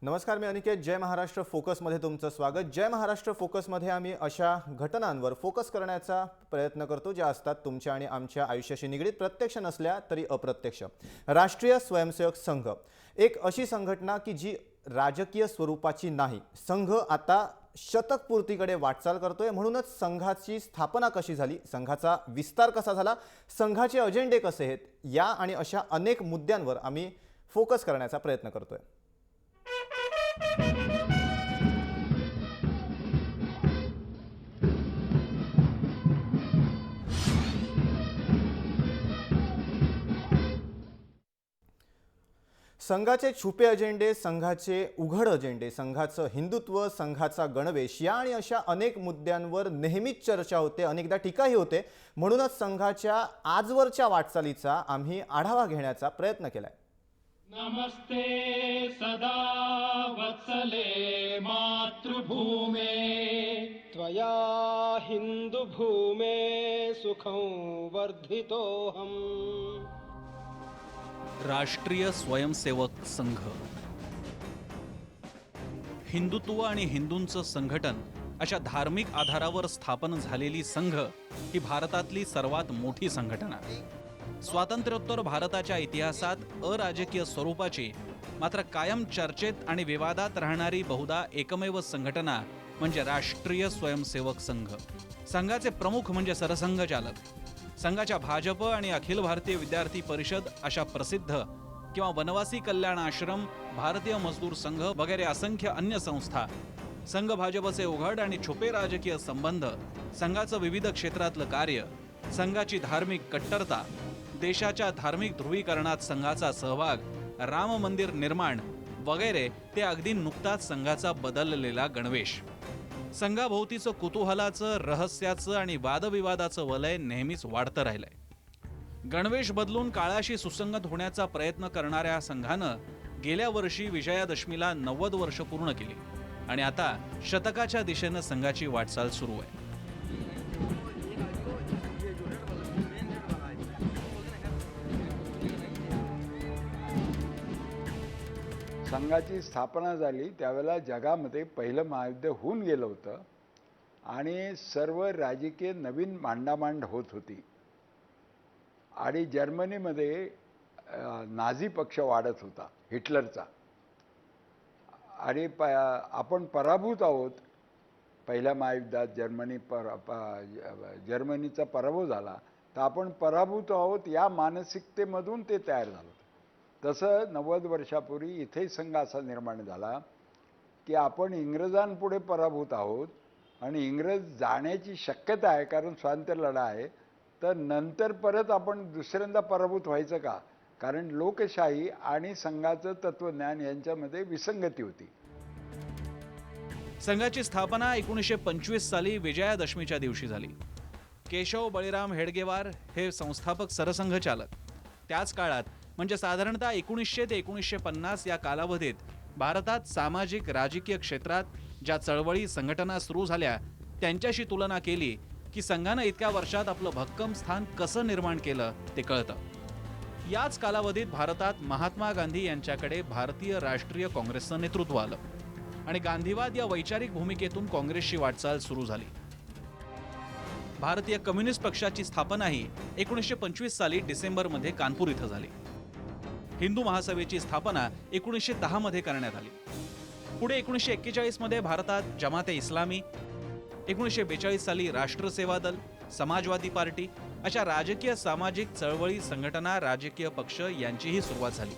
नमस्कार, मी अनिकेत. जय महाराष्ट्र फोकसमध्ये तुमचं स्वागत. जय महाराष्ट्र फोकसमध्ये आम्ही अशा घटनांवर फोकस करण्याचा प्रयत्न करतो ज्या असतात तुमच्या आणि आमच्या आयुष्याशी निगडीत, प्रत्यक्ष नसल्या तरी अप्रत्यक्ष. राष्ट्रीय स्वयंसेवक संघ एक अशी संघटना की जी राजकीय स्वरूपाची नाही. संघ आता शतकपूर्तीकडे वाटचाल करतोय. म्हणूनच संघाची स्थापना कशी झाली, संघाचा विस्तार कसा झाला, संघाचे अजेंडे कसे आहेत, या आणि अशा अनेक मुद्द्यांवर आम्ही फोकस करण्याचा प्रयत्न करतोय. संघाचे छुपे अजेंडे, संघाचे उघड अजेंडे, संघाचं हिंदुत्व, संघाचा गणवेश या आणि अशा अनेक मुद्द्यांवर नेहमीच चर्चा होते, अनेकदा टीकाही होते. म्हणूनच संघाच्या आजवरच्या वाटचालीचा आम्ही आढावा घेण्याचा प्रयत्न केलाय. नमस्ते सदा वत्सले मातृभूमे त्वया हिंदुभूमे सुखं वर्धितोऽहम्. राष्ट्रीय स्वयंसेवक संघ, हिंदुत्व आणि हिंदूंचं संघटन अशा धार्मिक आधारावर स्थापन झालेली संघ ही भारतातली सर्वात मोठी संघटना. स्वातंत्र्योत्तर भारताच्या इतिहासात अराजकीय स्वरूपाची मात्र कायम चर्चेत आणि विवादात राहणारी बहुधा एकमेव संघटना म्हणजे राष्ट्रीय स्वयंसेवक संघ. संघाचे प्रमुख म्हणजे सरसंघचालक. संघाच्या भाजप आणि अखिल भारतीय विद्यार्थी परिषद अशा प्रसिद्ध किंवा वनवासी कल्याण आश्रम, भारतीय मजदूर संघ वगैरे असंख्य अन्य संस्था, संघ भाजपचे उघड आणि छुपे राजकीय संबंध, संघाचं विविध क्षेत्रातलं कार्य, संघाची धार्मिक कट्टरता, देशाच्या धार्मिक ध्रुवीकरणात संघाचा सहभाग, राम मंदिर निर्माण वगैरे ते अगदी नुकताच संघाचा बदललेला गणवेश. संघाभोवतीचं कुतूहलाचं, रहस्याचं आणि वादविवादाचं वलय नेहमीच वाढतं राहिलंय. गणवेश बदलून काळाशी सुसंगत होण्याचा प्रयत्न करणाऱ्या संघानं गेल्या वर्षी विजयादशमीला 90 वर्ष पूर्ण केली आणि आता शतकाच्या दिशेनं संघाची वाटचाल सुरू आहे. संघाची स्थापना झाली त्यावेळेला जगामध्ये पहिलं महायुद्ध होऊन गेलं होतं आणि सर्व राजकीय नवीन मांडामांड होत होती आणि जर्मनीमध्ये नाझी पक्ष वाढत होता, हिटलरचा. आणि आपण पराभूत आहोत. पहिल्या महायुद्धात जर्मनीचा पराभव झाला तर आपण पराभूत आहोत या मानसिकतेमधून ते तयार झालं. तसं 90 वर्षापूर्वी इथे संघ असा निर्माण झाला की आपण इंग्रजांपुढे पराभूत आहोत आणि इंग्रज जाण्याची शक्यता आहे, कारण स्वातंत्र्य लढा आहे. तर नंतर परत आपण दुसऱ्यांदा पराभूत व्हायचं का, कारण लोकशाही आणि संघाचं तत्वज्ञान यांच्यामध्ये विसंगती होती. संघाची स्थापना 1925 साली विजयादशमीच्या दिवशी झाली. केशव बळीराम हेडगेवार हे संस्थापक सरसंघचालक. त्याच काळात म्हणजे साधारणतः 1900 ते 1950 या कालावधीत भारतात सामाजिक राजकीय क्षेत्रात ज्या चळवळी संघटना सुरू झाल्या त्यांच्याशी तुलना केली की संघानं इतक्या वर्षात आपलं भक्कम स्थान कसं निर्माण केलं ते कळतं. याच कालावधीत भारतात महात्मा गांधी यांच्याकडे भारतीय राष्ट्रीय काँग्रेसचं नेतृत्व आलं आणि गांधीवाद या वैचारिक भूमिकेतून काँग्रेसची वाटचाल सुरू झाली. भारतीय कम्युनिस्ट पक्षाची स्थापनाही 1925 साली डिसेंबरमध्ये कानपूर इथं झाली. हिंदू महासभेची स्थापना 1910 मध्ये करण्यात आली. पुढे 1941 मध्ये भारतात जमाते इस्लामी, 1942 साली राष्ट्र सेवा दल, समाजवादी पार्टी अशा राजकीय सामाजिक चळवळी, संघटना, राजकीय पक्ष यांचीही सुरुवात झाली.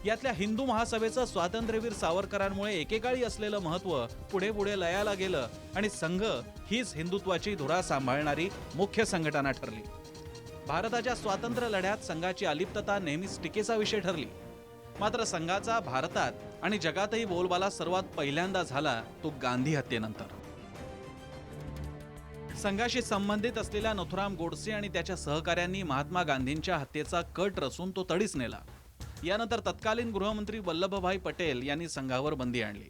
यातल्या हिंदू महासभेचं स्वातंत्र्यवीर सावरकरांमुळे एकेकाळी असलेलं महत्त्व पुढे पुढे लयाला गेलं आणि संघ हीच हिंदुत्वाची धुरा सांभाळणारी मुख्य संघटना ठरली. भारताच्या स्वातंत्र्य लढ्यात संघाची अलिप्तता नेहमीच टीकेचा विषय ठरली. मात्र संघाचा भारतात आणि जगातही बोलबाला सर्वात पहिल्यांदा झाला तो गांधी हत्येनंतर. संघाशी संबंधित असलेल्या नथुराम गोडसे आणि त्याच्या सहकाऱ्यांनी महात्मा गांधींच्या हत्येचा कट रचून तो तडीस नेला. यानंतर तत्कालीन गृहमंत्री वल्लभभाई पटेल यांनी संघावर बंदी आणली.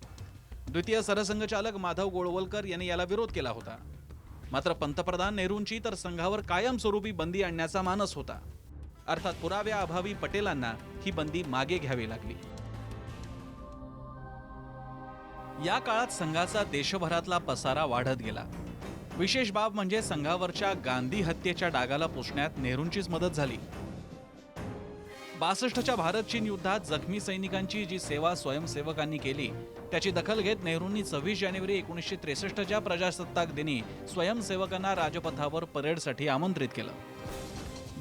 द्वितीय सरसंघचालक माधव गोळवलकर यांनी याला विरोध केला होता. मात्र पंतप्रधान नेहरूंची तर संघावर कायमस्वरूपी बंदी आणण्याचा मानस होता. अर्थात पुराव्याअभावी पटेलांना ही बंदी मागे घ्यावी लागली. या काळात संघाचा देशभरातला पसारा वाढत गेला. विशेष बाब म्हणजे संघावरच्या गांधी हत्येच्या डागाला पुसण्यात नेहरूंचीच मदत झाली. 62च्या भारत चीन युद्धात जखमी सैनिकांची जी सेवा स्वयंसेवकांनी केली त्याची दखल घेत नेहरूंनी 26 जानेवारी 1963च्या प्रजासत्ताक दिनी स्वयंसेवकांना राजपथावर परेडसाठी आमंत्रित केलं.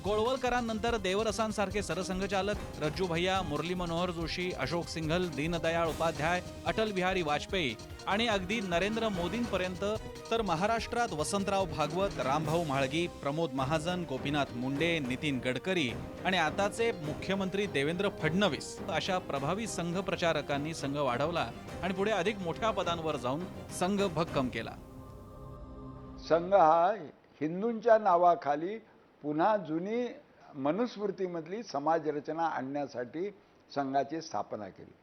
गोळवलकरांनंतर देवरसांसारखे सरसंघचालक रज्जू भैया, मुरली मनोहर जोशी, अशोक सिंघल, दीनदयाळ उपाध्याय, अटल बिहारी वाजपेयी आणि अगदी नरेंद्र मोदींपर्यंत तर महाराष्ट्रात वसंतराव भागवत, रामभाऊ म्हाळगी, प्रमोद महाजन, गोपीनाथ मुंडे, नितीन गडकरी आणि आताचे मुख्यमंत्री देवेंद्र फडणवीस अशा प्रभावी संघ प्रचारकांनी संघ वाढवला आणि पुढे अधिक मोठ्या पदांवर जाऊन संघ भक्कम केला. संघ हा हिंदूंच्या नावाखाली पुन्हा जुनी मनुस्मृतीमधली समाजरचना आणण्यासाठी संघाची स्थापना केली.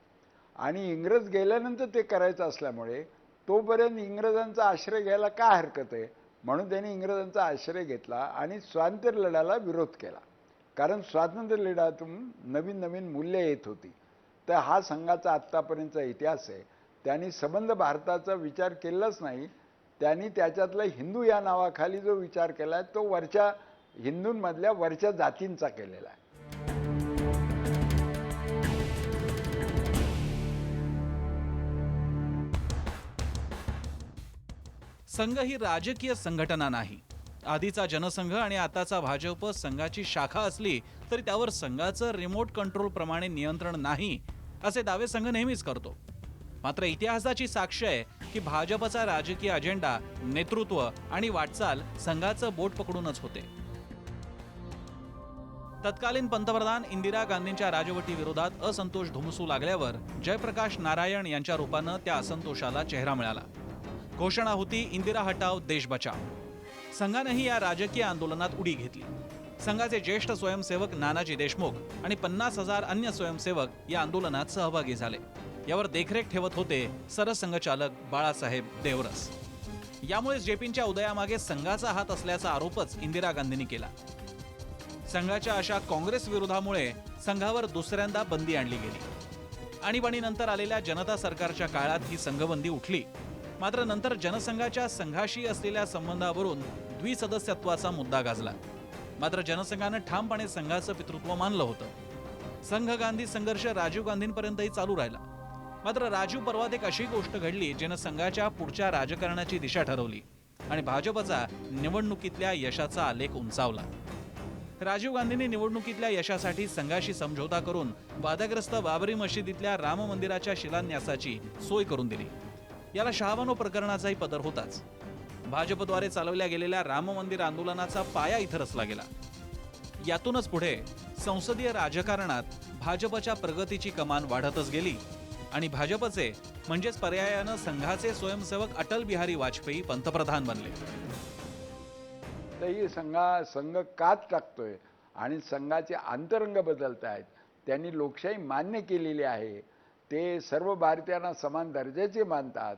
आणि इंग्रज गेल्यानंतर ते करायचं असल्यामुळे तोपर्यंत इंग्रजांचा आश्रय घ्यायला काय हरकत आहे, म्हणून त्यांनी इंग्रजांचा आश्रय घेतला आणि स्वातंत्र्य लढ्याला विरोध केला. कारण स्वातंत्र्य लढ्यातून नवीन नवीन मूल्य येत होती. तर हा संघाचा आत्तापर्यंतचा इतिहास आहे. त्यांनी संबंध भारताचा विचार केलाच नाही, त्यांनी त्याच्यातला हिंदू या नावाखाली जो विचार केला आहे तो वरच्या हिंदूंमधल्या वरच्या जातींचा केलेला आहे. संघ ही राजकीय संघटना नाही. आधीचा जनसंघ आणि आताचा भाजप संघाची शाखा असली तरी त्यावर संघाचं रिमोट कंट्रोल प्रमाणे नियंत्रण नाही असे दावे संघ नेहमीच करतो. मात्र इतिहासाची साक्ष आहे की भाजपचा राजकीय अजेंडा, नेतृत्व आणि वाटचाल संघाचं बोट पकडूनच होते. तत्कालीन पंतप्रधान इंदिरा गांधींच्या राजवटीविरोधात असंतोष धुमसू लागल्यावर जयप्रकाश नारायण यांच्या रूपानं त्या असंतोषाला चेहरा मिळाला. घोषणा होती इंदिरा हटाव देश बचाव. संघानेही या राजकीय आंदोलनात उडी घेतली. संघाचे ज्येष्ठ स्वयंसेवक नानाजी देशमुख आणि 50,000 अन्य स्वयंसेवक या आंदोलनात सहभागी झाले. यावर देखरेख ठेवत होते सरसंघचालक बाळासाहेब देवरस. यामुळे जेपींच्या उदयामागे संघाचा हात असल्याचा आरोपच इंदिरा गांधींनी केला. संघाच्या अशा काँग्रेस विरोधामुळे संघावर दुसऱ्यांदा बंदी आणली गेली. आणीबाणीनंतर आलेल्या जनता सरकारच्या काळात ही संघबंदी उठली. मात्र नंतर जनसंघाच्या संघाशी असलेल्या संबंधावरून द्विसदस्यत्वाचा मुद्दा गाजला. मात्र जनसंघानं ठामपणे संघाचं पितृत्व मानलं होतं. संघ गांधी संघर्ष राजीव गांधींपर्यंतही चालू राहिला. मात्र राजीव पर्वात एक अशी गोष्ट घडली जिनं संघाच्या पुढच्या राजकारणाची दिशा ठरवली आणि भाजपचा निवडणुकीतल्या यशाचा आलेख उंचावला. राजीव गांधींनी निवडणुकीतल्या यशासाठी संघाशी समझोता करून वादग्रस्त बाबरी मशिदीतल्या राम मंदिराच्या शिलान्यासाची सोय करून दिली. याला शहाबानो प्रकरणाचाही पदर होताच. भाजपद्वारे चालवल्या गेलेल्या राम मंदिर आंदोलनाचा पाया इथं रचला गेला. यातूनच पुढे संसदीय राजकारणात भाजपच्या प्रगतीची कमान वाढतच गेली आणि भाजपचे म्हणजेच पर्यायानं संघाचे स्वयंसेवक अटल बिहारी वाजपेयी पंतप्रधान बनले. तरी संघ काच टाकतोय आणि संघाचे अंतरंग बदलत आहेत. त्यांनी लोकशाही मान्य केलेली आहे. ते सर्व भारतीयांना समान दर्जाचे मानतात.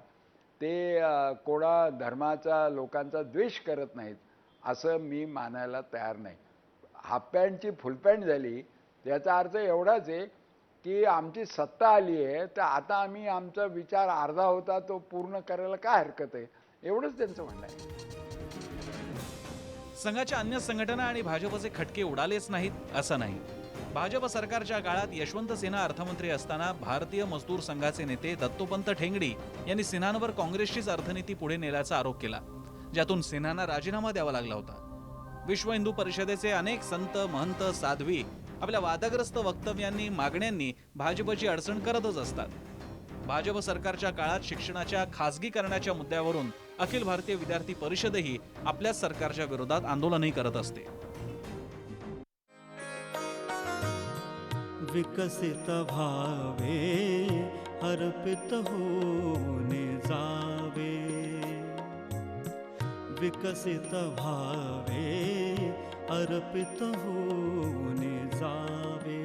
ते कोणा धर्माचा लोकांचा द्वेष करत नाहीत असं मी मानायला तयार नाही. हाफ पॅन्टची फुल पॅन्ट झाली याचा अर्थ एवढाच आहे की आमची सत्ता आली आहे तर आता आम्ही आमचा विचार अर्धा होता तो पूर्ण करायला काय हरकत आहे, एवढंच त्यांचं म्हणणं आहे. संघाच्या अन्य संघटना आणि भाजपचे खटके उडालेच नाहीत असं नाही. भाजप सरकारच्या काळात यशवंत सिन्हा अर्थमंत्री असताना भारतीय मजदूर संघाचे नेते दत्तोपंत ठेंगडी यांनी सिन्हांवर काँग्रेसचीच अर्थनीती पुढे नेल्याचा आरोप केला, ज्यातून सिन्हांना राजीनामा द्यावा लागला होता. विश्व हिंदू परिषदेचे अनेक संत, महंत, साध्वी आपल्या वादग्रस्त वक्तव्यांनी, मागण्यांनी भाजपची अडचण करतच असतात. भाजप सरकारच्या काळात शिक्षणाच्या खासगीकरणाच्या मुद्द्यावरून अखिल भारतीय विद्यार्थी परिषदही आपल्याच सरकारच्या विरोधात आंदोलनही करत असते. विकसित भावे अर्पित होने जावे, विकसित भावे अर्पित होने जावे.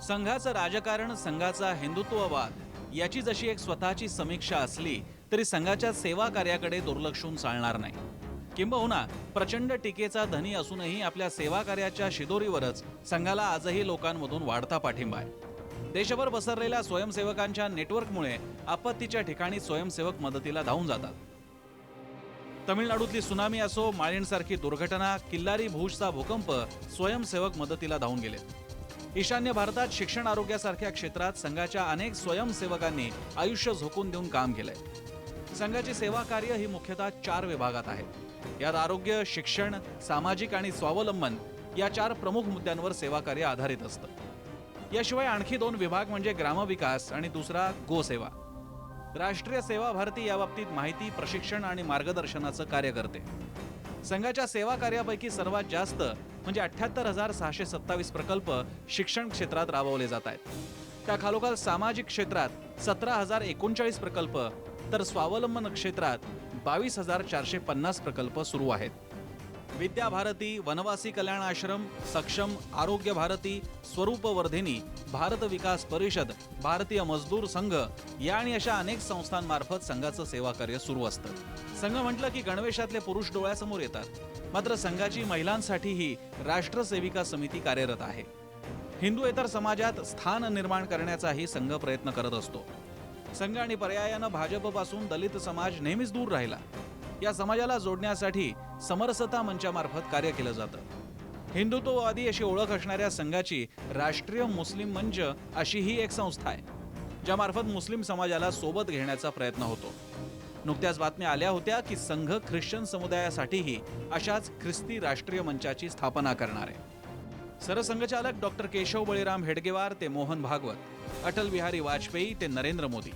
संघाचं राजकारण, संघाचा हिंदुत्ववाद याची जशी एक स्वतःची समीक्षा असली तरी संघाच्या सेवा कार्याकडे दुर्लक्षून चालणार नाही. किंबहुना प्रचंड टीकेचा धनी असूनही आपल्या सेवा कार्याच्या शिदोरीवरच संघाला आजही लोकांमधून वाढता पाठिंबा आहे. देशभर पसरलेल्या स्वयंसेवकांच्या नेटवर्कमुळे आपत्तीच्या ठिकाणी स्वयंसेवक मदतीला धावून जातात. तमिळनाडूतली सुनामी असो, माळीणसारखी दुर्घटना, किल्लारी भुजचा भूकंप, स्वयंसेवक मदतीला धावून गेले. ईशान्य भारतात शिक्षण आरोग्यासारख्या क्षेत्रात संघाच्या अनेक स्वयंसेवकांनी आयुष्य झोकून देऊन काम केलंय. संघाची सेवा कार्य ही मुख्यतः 4 विभागात आहेत. यात आरोग्य, शिक्षण, सामाजिक आणि स्वावलंबन या 4 प्रमुख मुद्द्यांवर सेवा कार्य आधारित असतं. याशिवाय आणखी 2 विभाग म्हणजे ग्रामविकास आणि दुसरा गोसेवा. राष्ट्रीय सेवा भारती याबाबतीत माहिती, प्रशिक्षण आणि मार्गदर्शनाचं कार्य करते. संघाच्या सेवा कार्यापैकी सर्वात जास्त म्हणजे 78,627 प्रकल्प शिक्षण क्षेत्रात राबवले जात आहेत. त्या खालोखाल सामाजिक क्षेत्रात 17,039 प्रकल्प तर स्वावलंबन क्षेत्रात 22,450 प्रकल्प सुरू आहेत. विद्या भारती, वनवासी कल्याण आश्रम, सक्षम, आरोग्य भारती, स्वरूपवर्धिनी, भारत विकास परिषद, भारतीय मजदूर संघ या आणि अशा अनेक संस्थांमार्फत संघाचं सेवा कार्य सुरू असतं. संघ म्हटलं की गणवेशातले पुरुष डोळ्यासमोर येतात. मात्र संघाची महिलांसाठीही राष्ट्रसेविका समिती कार्यरत आहे. हिंदूएतर समाजात स्थान निर्माण करण्याचाही संघ प्रयत्न करत असतो. संघ आणि पर्यायानं भाजपपासून दलित समाज नेहमीच दूर राहिला. या समाजाला जोडण्यासाठी समरसता मंचामार्फत कार्य केलं जातं. हिंदुत्ववादी अशी ओळख असणाऱ्या संघाची राष्ट्रीय मुस्लिम मंच अशी ही एक संस्था आहे, ज्यामार्फत मुस्लिम समाजाला सोबत घेण्याचा प्रयत्न होतो. नुकत्याच बातम्या आल्या होत्या की संघ ख्रिश्चन समुदायासाठीही अशाच ख्रिस्ती राष्ट्रीय मंचाची स्थापना करणार आहे. सरसंघचालक डॉक्टर केशव बळीराम हेडगेवार ते मोहन भागवत, अटल बिहारी वाजपेयी ते नरेंद्र मोदी,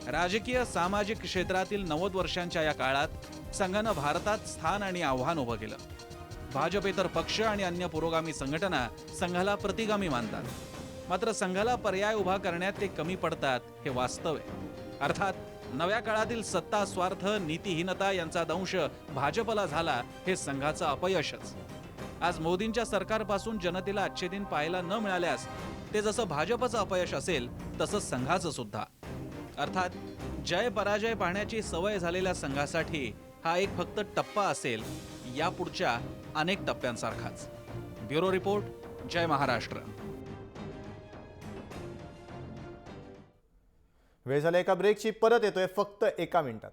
राजकीय सामाजिक क्षेत्रातील 90 वर्षांच्या या काळात संघानं भारतात स्थान आणि आव्हान उभं केलं. भाजपेतर पक्ष आणि अन्य पुरोगामी संघटना संघाला प्रतिगामी मानतात. मात्र संघाला पर्याय उभा करण्यात ते कमी पडतात हे वास्तव आहे. अर्थात नव्या काळातील सत्ता स्वार्थ, नीतिहीनता यांचा दंश भाजपला झाला हे संघाचं अपयशच. आज मोदींच्या सरकारपासून जनतेला अच्छे दिन पाहायला न मिळाल्यास ते जसं भाजपचं अपयश असेल तसंच संघाचं सुद्धा. अर्थात जय पराजय पाहण्याची सवय झालेल्या संघासाठी हा एक फक्त टप्पा असेल, यापुढच्या अनेक टप्प्यांसारखाच. ब्युरो रिपोर्ट, जय महाराष्ट्र. वेळ झाला एका ब्रेकची, परत येतोय फक्त एका मिनिटात.